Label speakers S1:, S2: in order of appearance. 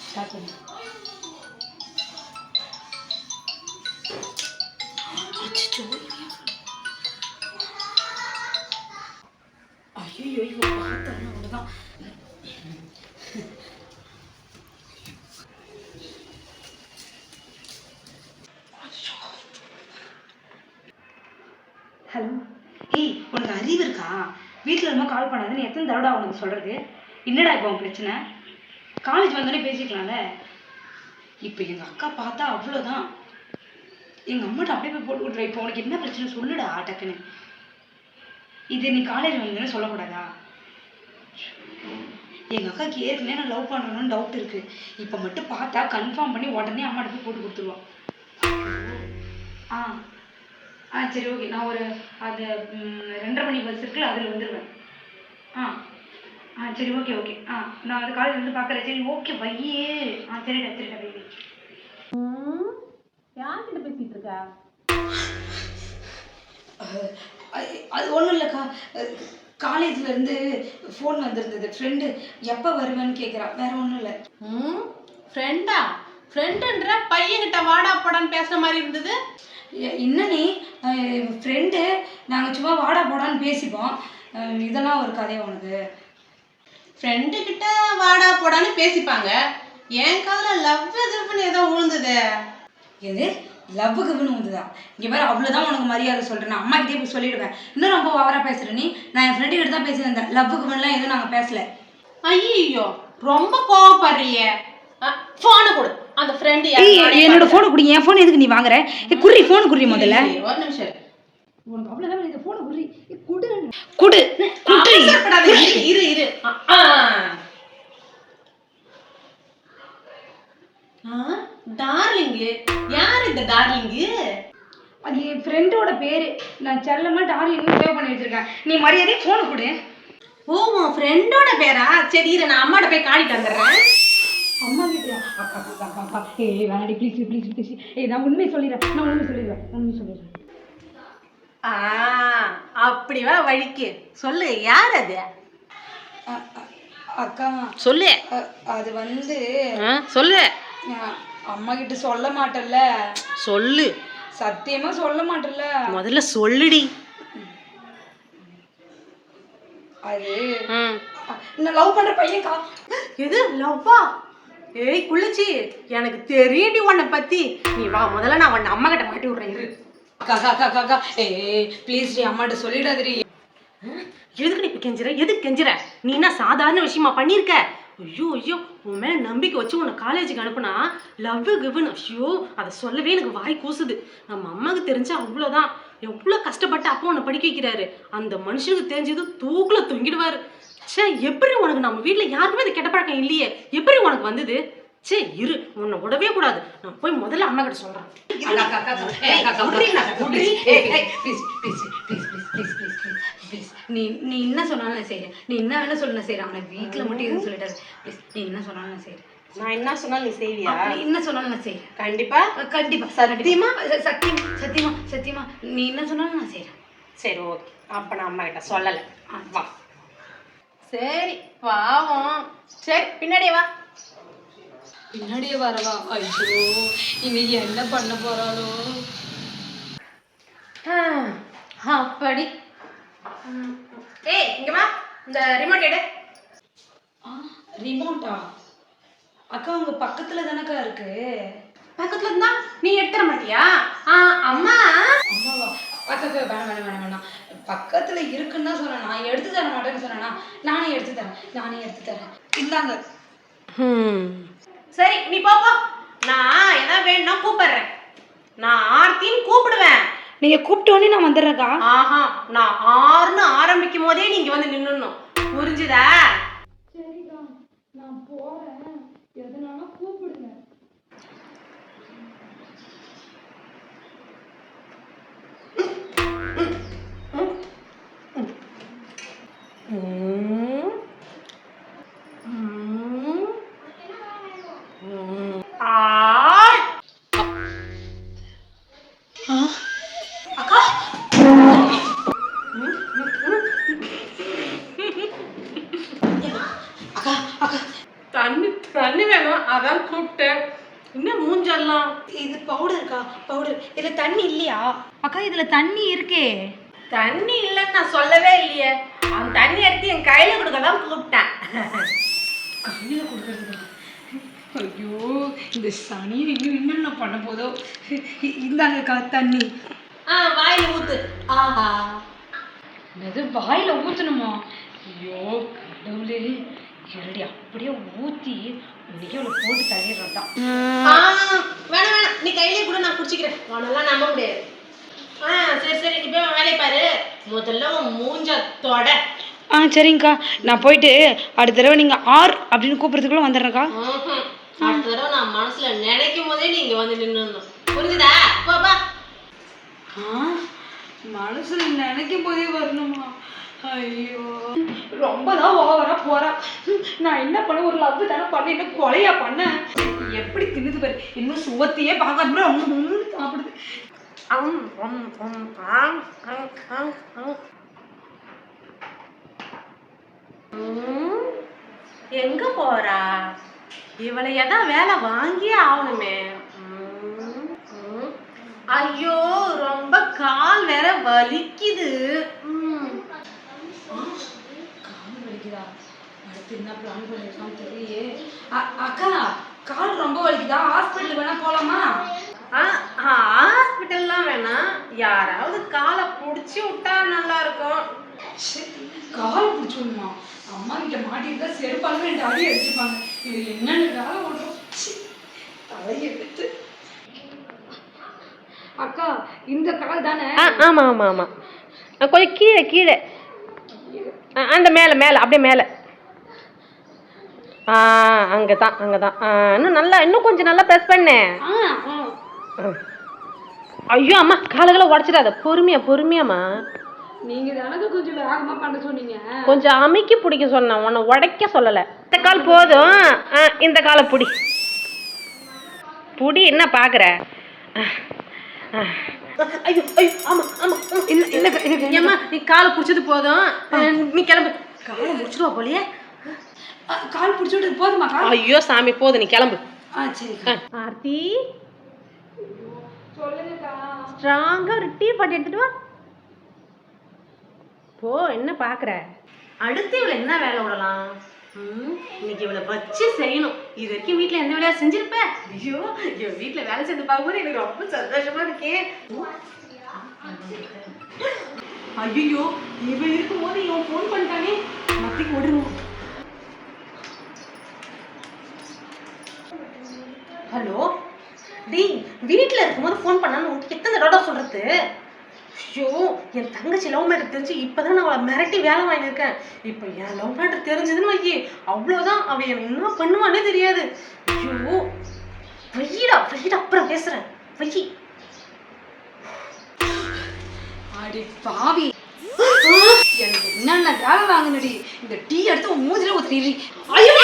S1: Start பண்ணு. அச்சோ ஐயோ இவ பார்த்தாலும் அவ்வளோதான். ஹலோ ஏய், உனக்கு அறிவு இருக்கா? வீட்டில் இருந்தால் கால் பண்ணாதுன்னு எத்தனை தடவை உனக்கு சொல்கிறது? என்னடா இப்போ உன் பிரச்சனை? காலேஜ் வந்தோடனே பேசிக்கலாம்ல. இப்போ எங்கள் அக்கா பார்த்தா அவ்வளோதான். எங்கள் அம்மாட்ட அப்படியே போய் போட்டு விட்றேன். இப்போ உனக்கு என்ன பிரச்சனை சொல்லுடா டக்குன்னு. இது நீ காலேஜ் வந்தோடனே சொல்லக்கூடாதா? எங்கள் அக்காவுக்கு ஏற்கனவே நான் லவ் பண்ணுறேன்னு டவுட் இருக்குது. இப்போ மட்டும் பார்த்தா கன்ஃபார்ம் பண்ணி உடனே அம்மாட்ட போய் போட்டு கொடுத்துருவான். ஆ ஆ சரி ஓகே. நான் ஒரு அது 2:30 மணி பஸ் இருக்குல்ல, அதில் வந்துடுவேன். ஆ ஆ சரி ஓகே ஓகே. நான் அது காலேஜ் வந்து பார்க்குறேன். சரி ஓகே வையே. சரிடா சரிடா வையே.
S2: யார்கிட்ட பேசிட்டு இருக்க?
S1: அது ஒன்றும் இல்லைக்கா, காலேஜ்லேருந்து ஃபோன் வந்திருந்தது. ஃப்ரெண்டு எப்போ வருவேன்னு கேட்குறா, வேற ஒன்றும் இல்லை.
S2: ஃப்ரெண்டா? ஃப்ரெண்டுன்ற பையன்கிட்ட வாடா போடான்னு பேசுகிற மாதிரி இருந்தது.
S1: என்னன்னே ஃப்ரெண்டு, நாங்கள் சும்மா வாடா போடான்னு பேசிப்போம். இதெல்லாம் ஒரு கதையா உனக்கு?
S2: ஃப்ரெண்டுக்கிட்ட வாடா போடான்னு பேசிப்பாங்க. என் காதில் லவ்னு ஏதோ விழுந்தது.
S1: எது லவ்வுக்கு விழுந்ததா? இங்கே வேறு அவ்வளோதான் உனக்கு மரியாதை சொல்கிறேன். நான் அம்மா கிட்டே போய் சொல்லிவிடுவேன். இன்னும் ரொம்ப ஓவராக பேசுகிறேன் நீ. நான் என் ஃப்ரெண்டு கிட்ட தான் பேசியிருந்தேன். லவ்வுக்கு விழலாம் எதுவும் நாங்கள் பேசலை.
S2: ஐயோ ரொம்ப கோவப்படுறியே. ஃபோனை கொடு. அந்த ஃப்ரெண்டு
S1: என்னோட ஃபோனை குடி. என் ஃபோன் எதுக்கு நீ வாங்குற? குறி ஃபோனு குறி முதல்ல.
S2: ஒரு நிமிஷம்.
S1: உனக்கு அவ்வளோதான் இந்த ஃபோனை குறி. குடு குடு குடு.
S2: இரு இரு. டார்லிங்கு? யார் இந்த டார்லிங்கு?
S1: அது என் ஃப்ரெண்டோட பேர். நான் செல்லமாக டார்லிங்னு சேவ் பண்ணி வச்சிருக்கேன். நீ மரியாதையை ஃபோனை கொடு.
S2: ஓ உன் ஃப்ரெண்டோட பேரா? சரி இரு, நான் அம்மாட்ட போய் காணிட்டு வந்துடுறேன்.
S1: அம்மா கிட்டயா? அக்கா அக்கா அக்கா அக்கா ஏய் வேணாடி ப்ளீஸ் ப்ளீஸ் ப்ளீஸ். நான் உண்மை சொல்லிடுறேன். உண்மை சொல்லிடுறேன்.
S2: அப்படி வா வழிக்கு. சொல்லு, யார் அது?
S1: அக்கா
S2: சொல்லு.
S1: அது வந்து
S2: சொல்லு.
S1: அம்மா கிட்ட சொல்ல மாட்டேல்ல.
S2: சொல்லு.
S1: சத்தியமா சொல்ல மாட்டேல்ல.
S2: முதல்ல சொல்லுடி.
S1: அது நான் லவ் பண்ற பையன்க்கா.
S2: எது லவ்வா? ஏய் குளிச்சி, எனக்கு தெரியுடி உன்னை பத்தி. நீ வா, முதல்ல நான் உன்னை அம்மா கிட்ட மாட்டி விடுறேன். இரு.
S1: அக்கா அக்கா அக்கா அக்கா ஏய் ப்ளீஸ் டி, அம்மாட்ட சொல்லிடாதடி.
S2: எதுக்கு நீ இப்போ கெஞ்சுற? எதுக்கு கெஞ்சுற? நீ என்ன சாதாரண விஷயமா பண்ணியிருக்க? ஐயோ ஐயோ, உன் மேலே நம்பிக்கை வச்சு உன்னை காலேஜுக்கு அனுப்புனா லவ் கிவ்னு. ஐயோ அதை சொல்லவே எனக்கு வாய் கூசுது. நம்ம அம்மாவுக்கு தெரிஞ்சா அவ்வளோதான். எவ்வளோ கஷ்டப்பட்டு அப்போ உன்னை படிக்க வைக்கிறாரு. அந்த மனுஷனுக்கு தெரிஞ்சது தூக்கில் தொங்கிடுவார். சே, எப்படி உனக்கு நம்ம வீட்டில் யாருக்குமே அது கெட்ட பழக்கம் இல்லையே, எப்படி உனக்கு வந்தது? சே இரு, உன்னை விடவே கூடாது. நான் போய் முதல்ல அம்மா கிட்ட சொல்கிறேன்.
S1: நீ நீ என்ன சொன்னாலும் நான் செய்கிறேன். நீ என்ன வேணா சொல்ல நான் செய்கிறேன். அவனை வீட்டில் மட்டும் எதுவும் சொல்லிட்டாரு. ப்ளீஸ், நீ என்ன சொன்னாலும் நான் செய்கிறேன்.
S2: நான் என்ன சொன்னாலும் நீ செய்வியா?
S1: என்ன சொன்னாலும் நான் செய்கிறேன்.
S2: கண்டிப்பா
S1: கண்டிப்பா
S2: சத்தியமா?
S1: சத்தியமா சத்தியமா சத்தியமா நீ என்ன சொன்னாலும் நான் செய்கிறேன்.
S2: சரி ஓகே, அப்போ நான் அம்மா கிட்ட சொல்லலை. வா. சரி பாவம். சரி பின்னாடியே வா.
S1: பின்னாடியே வரவா? ஐயோ இன்னைக்கு என்ன பண்ண போறாளோ?
S2: அப்படி. ஏய் இங்க வா, இந்த ரிமோட் எடு.
S1: ரிமோட்டா? அக்கா உங்க பக்கத்துல தானக்கா இருக்கு.
S2: பக்கத்துல இருந்தா நீ எடுத்துட மாட்டியா? அம்மா.
S1: அம்மாவா? அக்கா வேணாம் வேணாம் வேணாம் வேணாம். பக்கத்துல இருக்குன்னு தான் சொன்னேன். நான் எடுத்து தர மாட்டேன்னு சொன்னேன்னா? நானே எடுத்து தரேன். இந்தாங்க.
S2: சரி நீ போ. நான் ஏதாவது வேணும்னா கூப்பிடுறேன். நான் ஆர்த்தின்னு கூப்பிடுவேன்.
S1: நீங்க கூப்பிட்டோன்னே நான் வந்துடுறேக்கா.
S2: ஆஹா, நான் ஆறுன்னு ஆரம்பிக்கும் போதே நீங்க வந்து நின்னுடணும். புரிஞ்சுதா?
S1: சரிக்கா, நான் போறேன். எதுனாலும் கூப்பிடுங்க.
S2: அக்கா தண்ணி வேணும் அதான் கூப்பிட்டேன். இன்னும் மூஞ்செல்லாம்
S1: இது பவுடருக்கா? பவுடர். இதுல தண்ணி இல்லையா அக்கா? இதுல தண்ணி இருக்கே.
S2: தண்ணி இல்லைன்னு நான் சொல்லவே இல்லையே. அந்த தண்ணி எடுத்து என் கையில கொடுக்க தான் கூப்பிட்டேன்.
S1: கையில கொடுக்கறதுக்கா? ஐயோ, இந்த சனி இன்னும் என்னென்ன பண்ண போதோ. இந்தாங்கக்கா தண்ணி.
S2: வாயில ஊத்து. ஆஹா,
S1: அது வாயில ஊத்தணுமா? ஐயோ கடவுளே, இரடி அப்படியே ஊத்தி இன்னைக்கு அவளை போட்டு தள்ளிடுறதான்.
S2: வேணாம் வேணாம், நீ கையிலே கூட நான் குடிச்சிக்கிறேன். உனெல்லாம் நம்ப முடியாது. சரி சரி, நீ போய் வேலையை பாரு. முதல்ல உன் மூஞ்ச தொட.
S1: சரிங்கக்கா, நான் போயிட்டு அடுத்த தடவை நீங்க ஆர் அப்படின்னு கூப்பிடுறதுக்குள்ள வந்துடுறேன்க்கா.
S2: அடுத்த தடவை நான் மனசுல நினைக்கும் போதே நீ இங்க வந்து நின்னுடணும். புரிஞ்சுதா? போப்பா.
S1: மனசுல நினைக்கும் போதே வரணுமா? ஐயோ, ரொம்பதான் ஓவரா போறா. நான் என்ன பண்ண? ஒரு லவ் தானே பண்ண, என்ன கொலையா பண்ண? எப்படி தின்னுது பாரு, இன்னும் சுவத்தையே பார்க்காம சாப்பிடுது.
S2: எங்க போறா? இவளை எதான் வேலை வாங்கியே ஆகணுமே. ஐயோ, ரொம்ப கால் வேற வலிக்குது.
S1: கால் வலிக்குதா? அடுத்து என்ன பிளான் பண்ணிருக்கான்னு தெரியலையே. அக்கா, கால் ரொம்ப வலிக்குதா? ஹாஸ்பிட்டல் வேணா போலாமா?
S2: ஹாஸ்பிட்டல்லாம் வேணாம், யாராவது காலை புடிச்சு விட்டா நல்லா இருக்கும்.
S1: கால் பிடிச்சி விடணுமா? அம்மா கிட்ட மாட்டிருந்தா செருப்பாங்க 2 அடி அடிச்சுப்பாங்க. இது என்னன்னு வேலை ஓடுறோம். தலையெடுத்து. அக்கா, இந்த கால் தானே?
S2: ஆமா ஆமா ஆமா, கொஞ்சம் கீழே கீழே, அந்த மேல மேல அப்படியே மேல. அங்கதான் அங்கதான். இன்னும் நல்லா, இன்னும் கொஞ்சம் நல்லா ப்ரெஸ் பண்ணு. ஐயோ அம்மா, காலுகளை உடச்சிடாத. பொறுமையா பொறுமையாம்மா.
S1: நீங்க தானே கொஞ்சம் வேகமா பண்ண சொன்னீங்க.
S2: கொஞ்சம் அமைக்கி பிடிக்க சொன்னேன், உன்னை உடைக்க சொல்லலை. இந்த கால் போதும், இந்த காலை புடி புடி. என்ன பாக்குற? ஐயோ ஐயோ, ஆமா ஆமா. ஏம்மா, நீ காலை பிடிச்சது போதும், நீ கிளம்பு. காலை முடிச்சிடுவா போலியே.
S1: கால் பிடிச்சி விட்டது போதுமா?
S2: ஐயோ சாமி, போதும், நீ கிளம்பு.
S1: சரி
S2: ஆர்த்தி,
S1: சொல்லுங்கக்கா.
S2: ஸ்ட்ராங்கா ஒரு டீ பாட்டி எடுத்துட்டு வா. போ, என்ன பாக்குற? அடுத்து இவளை என்ன வேலை விடலாம்? இன்னைக்கு இவளை வச்சு செய்யணும். இது வரைக்கும் வீட்டுல எந்த வேலையா செஞ்சிருப்ப? ஐயோ, இவன் வீட்டுல வேலை செஞ்சு பார்க்கும்போது எனக்கு ரொம்ப சந்தோஷமா இருக்கேன். ஐயோ, இவன் இருக்கும்போது இவன் போன் பண்ணிட்டானே, மத்திக்கு ஓடுறோம். ஹலோ டி, வீட்டுல இருக்கும்போது போன் பண்ணான்னு உனக்கு எத்தனை தடவை சொல்றது? ஐயோ, என் தங்கச்சி லவ் மேட்டர் தெரிஞ்சு இப்பதான் நான் அவளை மிரட்டி வேலை வாங்கியிருக்கேன். இப்போ என் லவ் மேட்டர் தெரிஞ்சதுன்னு வைக்கி, அவ்வளோதான். அவ என்ன பண்ணுவானே தெரியாது. ஐயோ, வையிடா வையிடா, அப்புறம் பேசுறேன், வையி.
S1: அடி பாவி, எனக்கு என்னென்ன வேலை வாங்கினடி. இந்த டீ எடுத்து மூஞ்சில ஊத்துறீ.
S2: ஐயோ